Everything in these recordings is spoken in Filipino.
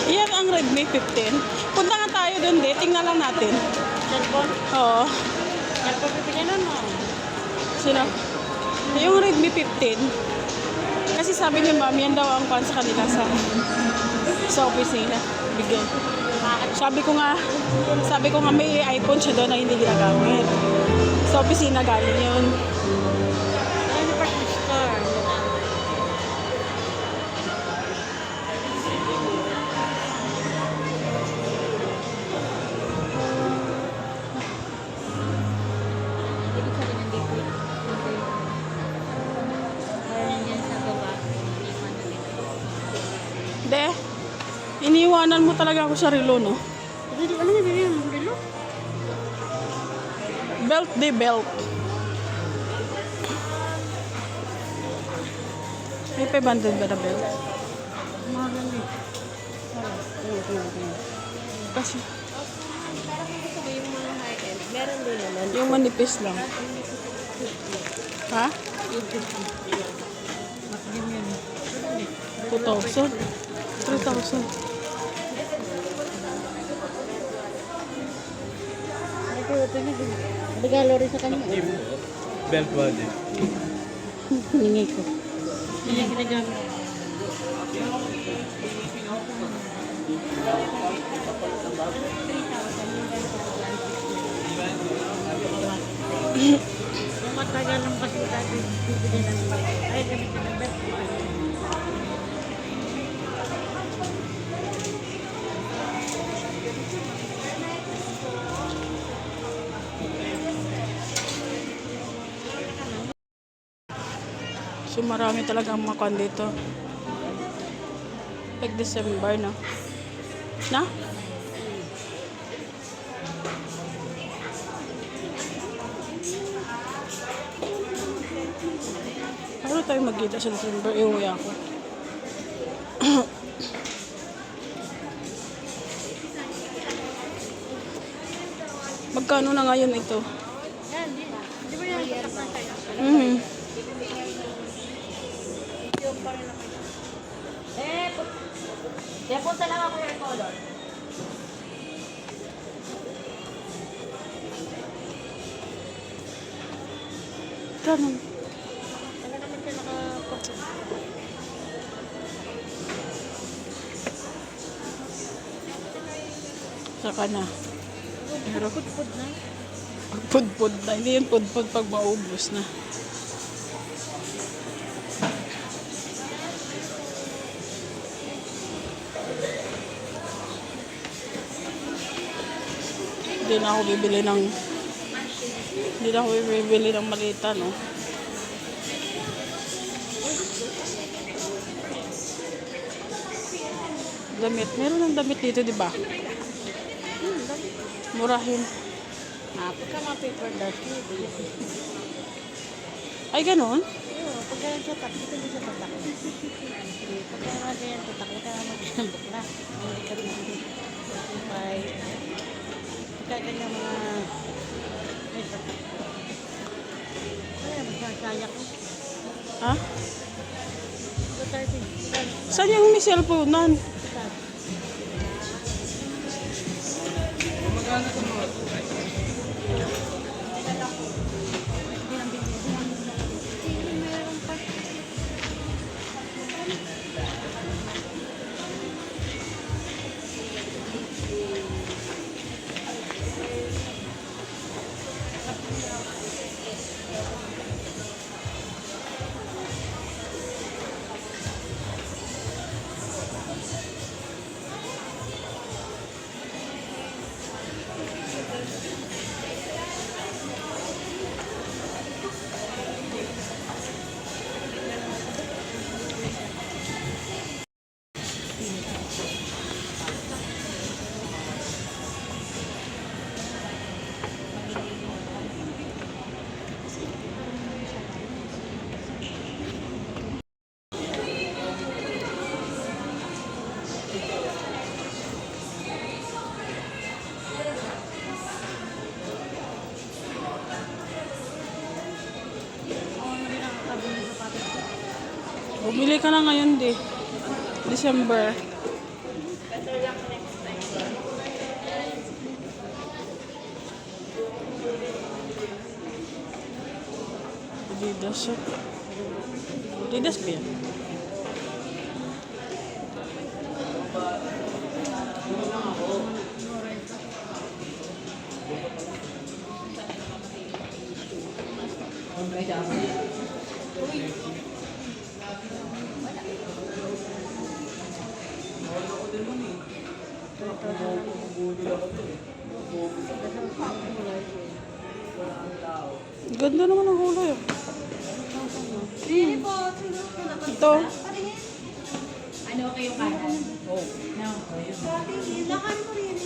Yan ang Redmi 15. Punta nga tayo dun, tingnan lang natin. Cellphone? Oo. Cellphone pipilinan mo. Sino? Yung Redmi 15. Kasi sabi ni ma'am, yan daw ang pan sa kanila sa opisina. Bigay. Sabi ko nga may iPhone siya doon na hindi ginagamit. Sa opisina galing yun. Ano yung department store? Ibig sabihin nandito yun. Ayun yan sa baba. Iniwan na dito. De, iniiwanan mo talaga ako sa relo, no? Ano nga din yung relo? Belt, de belt. May 500 ba na belt? Mahal eh. Kasi Parang kung gusto mo yung mga high-end, meron din naman. yung manipis lang. Ha? Mas din yun. 2,000? 3,000. Regalo rin sa kanya. Belt body. Hiningi ko. Hindi niya ginagamit. Kung matagal lang kasi dati bibili ng ay gamitin ng belt. So marami talaga ang mga dito. Like December na. Na? Paano tayo magkita sa December? Iuwi ako. Magkano na ngayon ito? Yan, di ba yung tatak na tayo? Mhm. Punta lang ako yung color. Ganun. Ano naman siya nakapagod? Saka na. Pero Pud na. pagpudpud na. Hindi yun pudpud pag maubos na. Hindi na ako bibili ng malita, no? Damit. Meron ng damit dito, di ba? Murahin. Pagka mga paper dust, Ay, ganun? pagka siya dito hindi siya tatak. Pagka mga ganyan tatak, huwag ka na mag-sambok na. Hindi ka rin pagka ganyan mga ay tatak. Kaya magkakaya ko. Ha? Ito tayo Saan yung may cellphone nun? Bumili ka na ngayon, di. December. Adidas siya. Adidas ba yan? Ganda naman ang kulay. Ito. Ano kayo kanan? Oh. No. Lakan mo rin.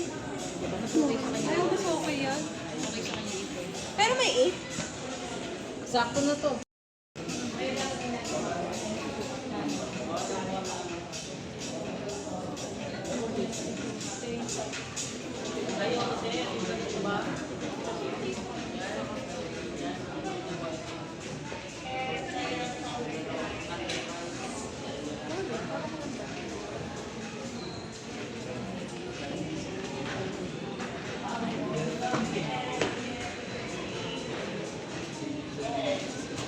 Ayaw gusto ko kayo. Okay sa kanya ito. Pero may 8. Sakto na to.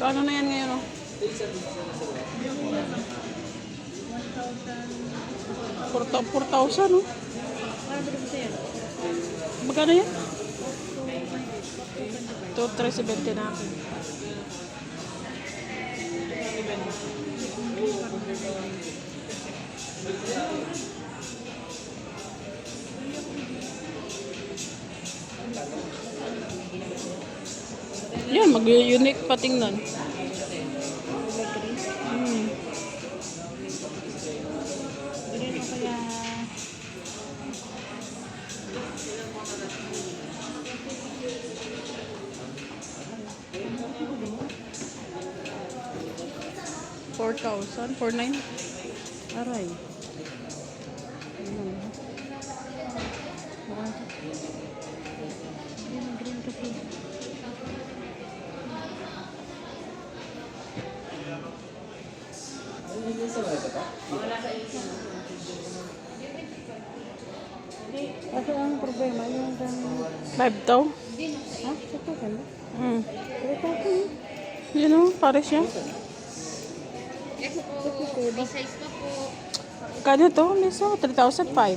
Kano na yan ngayon, oh? 4,000, oh. Magkano yan? 2,370 na akin. Yan, mag-unique pa tingnan. Bilhin mo kaya. $4,000, $4,900. Aray. Yan, green kasi. Kasi ang problema, yung 5,000. ha? Ito ka na? Hmm. Ito ka. Yun, oh, pares yan. May size pa po. Kano to, Miso? 3,500.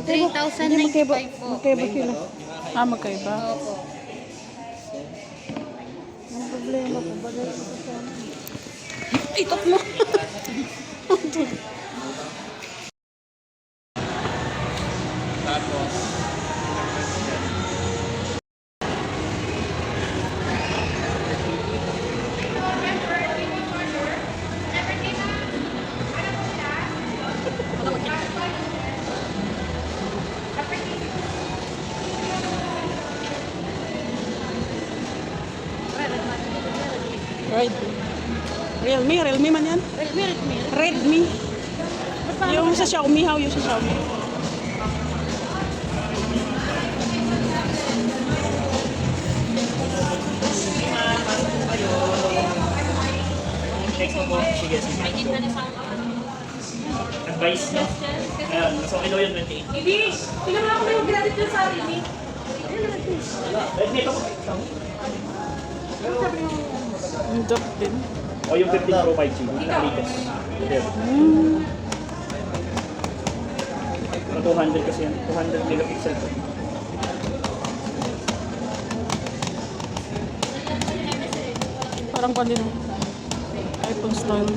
3,095 po. Magkaiba sila. Ah, magkaiba. Opo. Ang problema ko, bagay ko sa ano. Itot mo. Tapos, Right. Realme man yan. Redmi. Yung sa Xiaomi, yung sa Xiaomi. Text mo po. Sige, sige. Advice, no? Ayan, mas okay daw yun, 28. Ibish! Tingnan mo ako yung ginadit yung sa akin eh. Redmi ito po. Ang dot din. O yung 15 Pro 5G, na latest. There. Mga 200 kasi yan. 200 megapixel po. Parang pa din. iPhone style.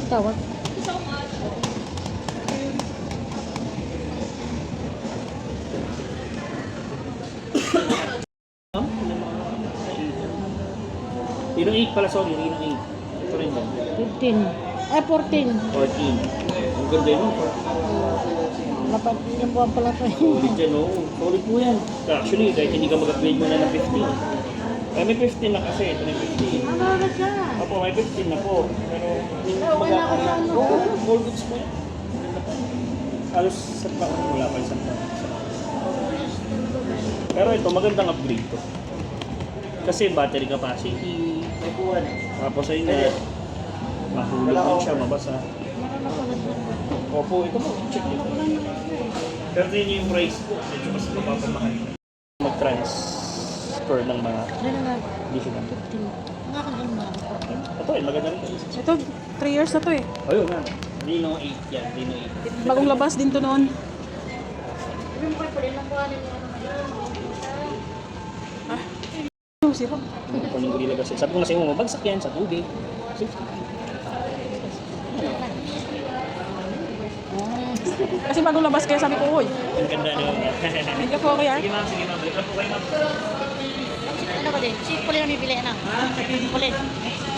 Tawag. Yun ang 8 pala, sorry. Yun ang 8. Ito rin ba? 15. Ay, 14. 14. Ang ganda yun. Lapat yung buwan pala to. Solid dyan, oh. Solid po yan. Actually, kahit hindi ka mag-upgrade mo na ng 15. Ay, may 15 na kasi. Ito na yung 15. Ano na siya? Opo, may 15 na po. Pero, hindi okay na ako sa ano. Oo, all goods po yan. Halos sa taon, wala pa isang taon. Pero ito, magandang upgrade to. Kasi battery capacity, may kuwan. Tapos ayun nga, Mahulog din siya, mabasa. Opo, ito po, check ito. Pero din yung price po, medyo mas mapapamahal. Mag-transfer ng mga Ano nga, digital. 15. Nakakalang mga Ito eh, maganda rin ito. Ito, 3 years na to eh. Ayun nga. Dino 8 yan, Dino 8. Bagong labas din to noon. Ah, yung siro. Kung yung gorilla kasi. Sabi ko nga sa inyo, mabagsak yan sa tubig. Kasi bagong labas kaya sabi ko, uy, Ang ganda na yun. hindi ka po kaya. Sige ma'am, balik lang po kayo ma'am. Ano ba din? Si Puli na bibili, ano? Puli.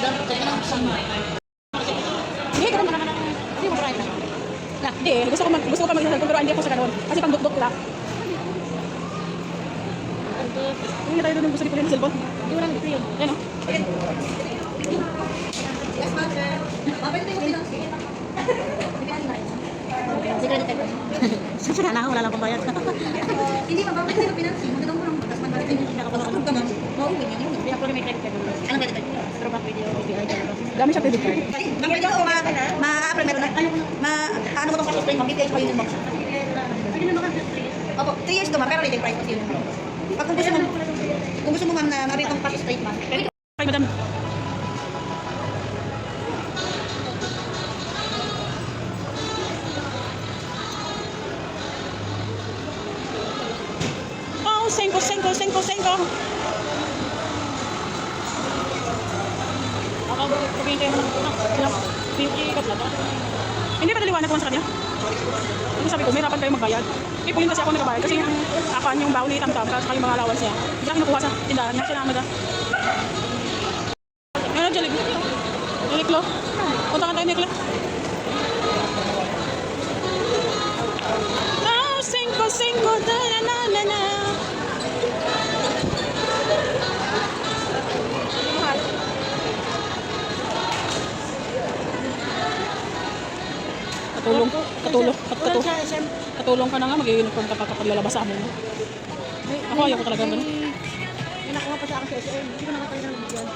Doon, kaya na sama. Hindi, ganun mo naman. Hindi mo try na. Na, hindi eh. Gusto ko pa mag-isal pero hindi ako sa ganun. Kasi pang dukdok lang. Hindi tayo doon yung gusto ni Pauline ng cellphone. Hindi mo lang bibili yun. Yan o. Yes, ma'am, sir. Mabait na yung pinang-sige. Sige, dito. Sasira na ako, wala lang akong bayad. Hindi, mabait na yung pinang-sige. Magandang mo lang. Tapos man natin yung nakapagkakag ka, ma'am. Mauwi niya. Hindi ako may credit card. Anong credit card? Pero back video, BPI ka lang. Dami siya credit card. Ma'am, ito ako ma-apply meron na. Ano mo itong passport mo? BPI ko yun mo. Opo, 3 years to ma'am, pero retail price kasi yun. Pag kung gusto mo ma'am na mabili itong passport statement, pwede Ay, madam. Oh, senko. Ako, pagkintay mo ng pinag-iikat na ba? Hindi pa naliwanag ko sa kanya. Kasi sabi ko, may hirapan kayo magbayad. Ipulin kasi ako nagbayad kasi yung apan yung baon ni Tamtam kasi yung mga allowance niya. Hindi ako kinukuha sa tindahan niya. Salamat ah. Ano, Jollibee? Uniqlo? Punta ka tayo, Uniqlo. Oh, senko, da-na-na-na-na. Katulong ka na nga, mag-uniform ka pa kapag lalabas sa amin. Ako ayoko talaga ganun. May nakuha pa sa akin sa SM. Hindi ko nakatayo ng bigyan.